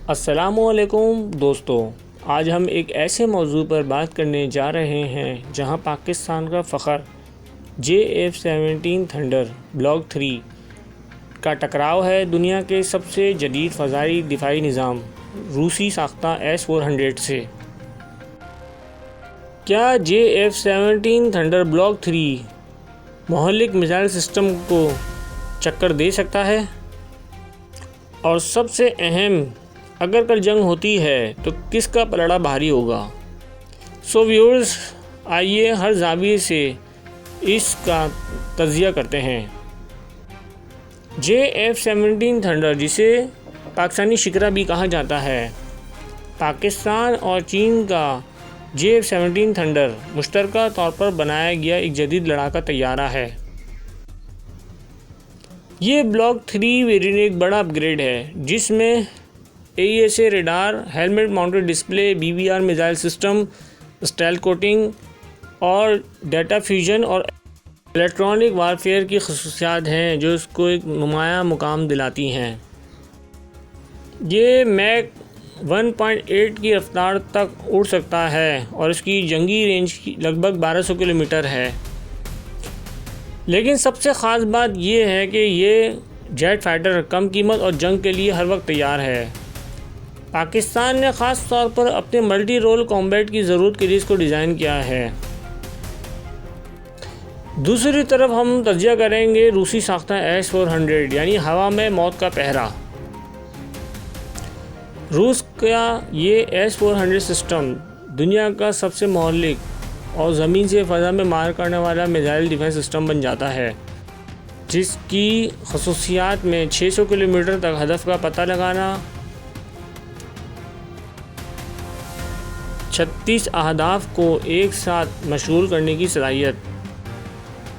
अस्सलामुअलैकुम दोस्तों, आज हम एक ऐसे मौजू पर बात करने जा रहे हैं जहां पाकिस्तान का फ़ख्र JF-17 थंडर ब्लॉक 3 का टकराव है दुनिया के सबसे जदीद फ़ज़ाई दिफाई निज़ाम रूसी साख्ता S-400 से। क्या JF-17 थंडर ब्लॉक 3 मोहल्लिक मिसाइल सिस्टम को चक्कर दे सकता है? और सबसे अहम, अगर कल जंग होती है तो किसका पलड़ा भारी होगा? सो व्यूअर्स, आइए हर ज़ाविये से इसका तज़किया करते हैं। JF-17 थंडर, जिसे पाकिस्तानी शिकरा भी कहा जाता है, पाकिस्तान और चीन का JF-17 थंडर मुश्तरका तौर पर बनाया गया एक जदीद लड़ाका तैयारा है। ये ब्लॉक 3 वेरिएंट एक बड़ा अपग्रेड है जिसमें AESA radar, helmet mounted display, BBR missile system, stealth coating और डेटा फ्यूजन और इलेक्ट्रॉनिक वारफेयर की खसूसियात हैं जो इसको एक नुमायाँ मुकाम दिलाती हैं। ये मैक 1.8 की रफ्तार तक उड़ सकता है और इसकी जंगी रेंज लगभग 1200 किलोमीटर है। लेकिन सबसे ख़ास बात यह है कि ये जेट फाइटर कम कीमत और जंग के लिए हर वक्त तैयार है। पाकिस्तान ने ख़ास तौर पर अपने मल्टी रोल कॉम्बैट की ज़रूरत के लिए इसको डिज़ाइन किया है। दूसरी तरफ हम तज़किया करेंगे रूसी साख्ता S-400 यानी हवा में मौत का पहरा। रूस का ये S-400 सिस्टम दुनिया का सबसे मोहल्लिक और ज़मीन से फ़ज़ा में मार करने वाला मिसाइल डिफेंस सिस्टम बन जाता है, जिसकी खसूसियात में 600 किलोमीटर तक हदफ का पता लगाना, 36 अहदाफ को एक साथ मशगूल करने की सलाहियत,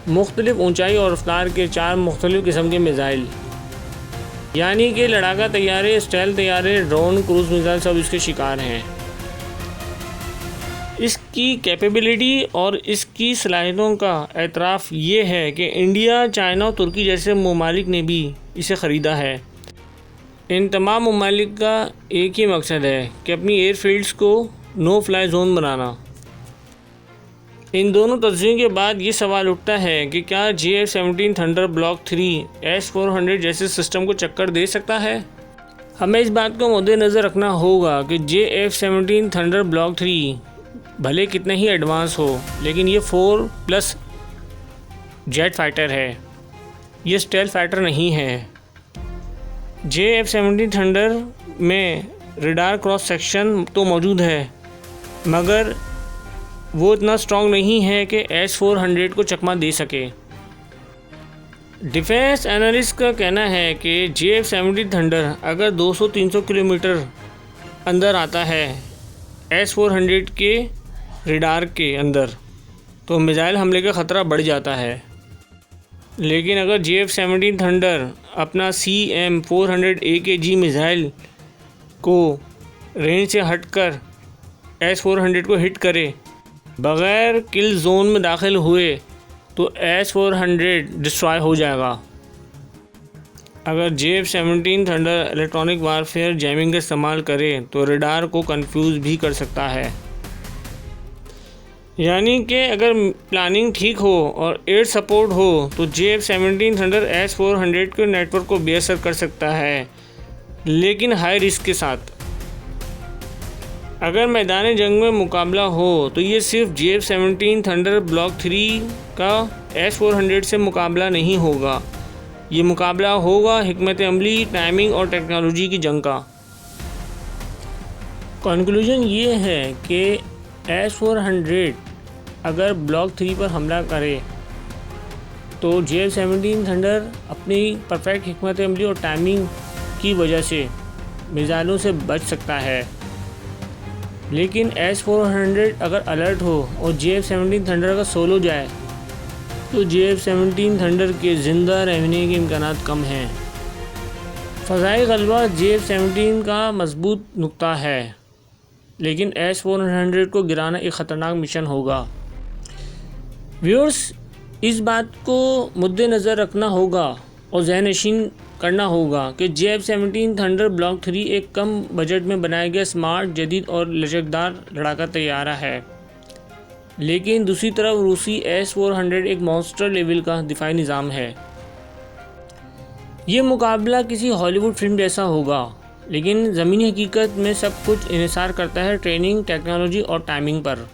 मुख्तलिफ ऊंचाई और रफ्तार के 4 मुख्तलिफ किस्म के मिसाइल यानी कि लड़ाका तैयारे, स्टेल्थ तैयारे, ड्रोन, क्रूज़ मिसाइल सब इसके शिकार हैं। इसकी कैपेबिलिटी और इसकी सलाहियतों का एतराफ़ ये है कि इंडिया, चाइना और तुर्की जैसे ममालिक ने भी इसे ख़रीदा है। इन तमाम ममालिक का एक ही मकसद है कि अपनी एयरफील्ड्स को नो फ्लाई जोन बनाना। इन दोनों तज्ज़ियों के बाद ये सवाल उठता है कि क्या JF-17 थंडर ब्लॉक 3 S-400 जैसे सिस्टम को चक्कर दे सकता है? हमें इस बात को मद्देनज़र रखना होगा कि JF-17 थंडर ब्लॉक 3 भले कितना ही एडवांस हो, लेकिन ये 4+ जेट फाइटर है, ये स्टेल्थ फाइटर नहीं है। JF-17 थंडर में रेडार क्रॉस सेक्शन तो मौजूद है, मगर वो इतना स्ट्रॉन्ग नहीं है कि S-400 को चकमा दे सके। डिफेंस एनालिस्ट का कहना है कि JF-17 थंडर अगर 200-300 किलोमीटर अंदर आता है S-400 के रेडार के अंदर, तो मिसाइल हमले का ख़तरा बढ़ जाता है। लेकिन अगर JF-17 थंडर अपना CM-400 AKG मिसाइल को रेंज से हटकर S-400 को हिट करे बग़ैर किल जोन में दाखिल हुए तो S-400 डिस्ट्रॉय हो जाएगा। अगर JF-17 thunder electronic warfare jamming का इस्तेमाल करे तो रेडार को कंफ्यूज भी कर सकता है। यानी कि अगर प्लानिंग ठीक हो और एयर सपोर्ट हो तो JF-17 थंडर S-400 के नेटवर्क को बेअसर कर सकता है, लेकिन हाई रिस्क के साथ। अगर मैदान जंग में मुकाबला हो तो ये सिर्फ JF-17 थंडर ब्लॉक 3 का S-400 से मुकाबला नहीं होगा, ये मुकाबला होगा हिकमत अमली, टाइमिंग और टेक्नोलॉजी की जंग का। कंक्लूजन ये है कि S-400 अगर ब्लॉक 3 पर हमला करे तो JF-17 थंडर अपनी परफेक्ट हिकमत अमली और टाइमिंग की वजह से मिसाइलों से बच सकता है। लेकिन S-400 अगर अलर्ट हो और JF-17 थंडर अगर सोलो जाए तो JF-17 थंडर के ज़िंदा रहने के इम्कानात कम हैं। फ़ज़ाई ग़लबा JF-17 का मजबूत नुक्ता है, लेकिन S-400 को गिराना एक ख़तरनाक मिशन होगा। व्यूअर्स, इस बात को मद्देनज़र रखना होगा और ज़हन नशीन करना होगा कि JF-17 थंडर ब्लॉक 3 एक कम बजट में बनाया गया स्मार्ट, जदीद और लचकदार लड़ाका तैयारा है। लेकिन दूसरी तरफ रूसी S-400 एक मॉन्स्टर लेवल का दिफाई निज़ाम है। ये मुकाबला किसी हॉलीवुड फिल्म जैसा होगा, लेकिन ज़मीनी हकीकत में सब कुछ इन्हिसार करता है ट्रेनिंग, टेक्नोलॉजी और टाइमिंग पर।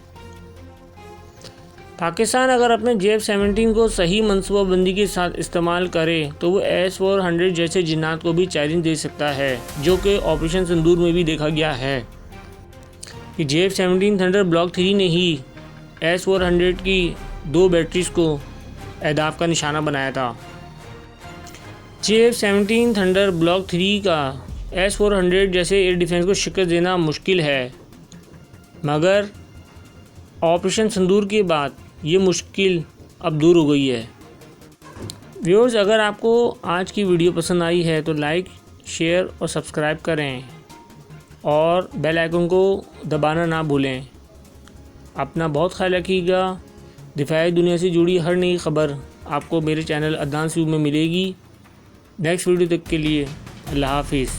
पाकिस्तान अगर अपने JF-17 को सही मनसूबाबंदी के साथ इस्तेमाल करे तो वो S-400 जैसे जिन्नात को भी चैलेंज दे सकता है, जो कि ऑपरेशन सिंदूर में भी देखा गया है कि JF-17 थंडर ब्लॉक 3 ने ही S-400 की 2 बैटरीज को अहदाफ का निशाना बनाया था। JF-17 थंडर ब्लॉक 3 का S-400 जैसे एयर डिफेंस को शिकस्त देना मुश्किल है, मगर ऑपरेशन सिंदूर के बाद ये मुश्किल अब दूर हो गई है। व्यूअर्स, अगर आपको आज की वीडियो पसंद आई है तो लाइक, शेयर और सब्सक्राइब करें और बेल आइकन को दबाना ना भूलें। अपना बहुत ख्याल रखिएगा। दिफाई दुनिया से जुड़ी हर नई खबर आपको मेरे चैनल अदनान व्यू में मिलेगी। नेक्स्ट वीडियो तक के लिए अल्लाह हाफिज़।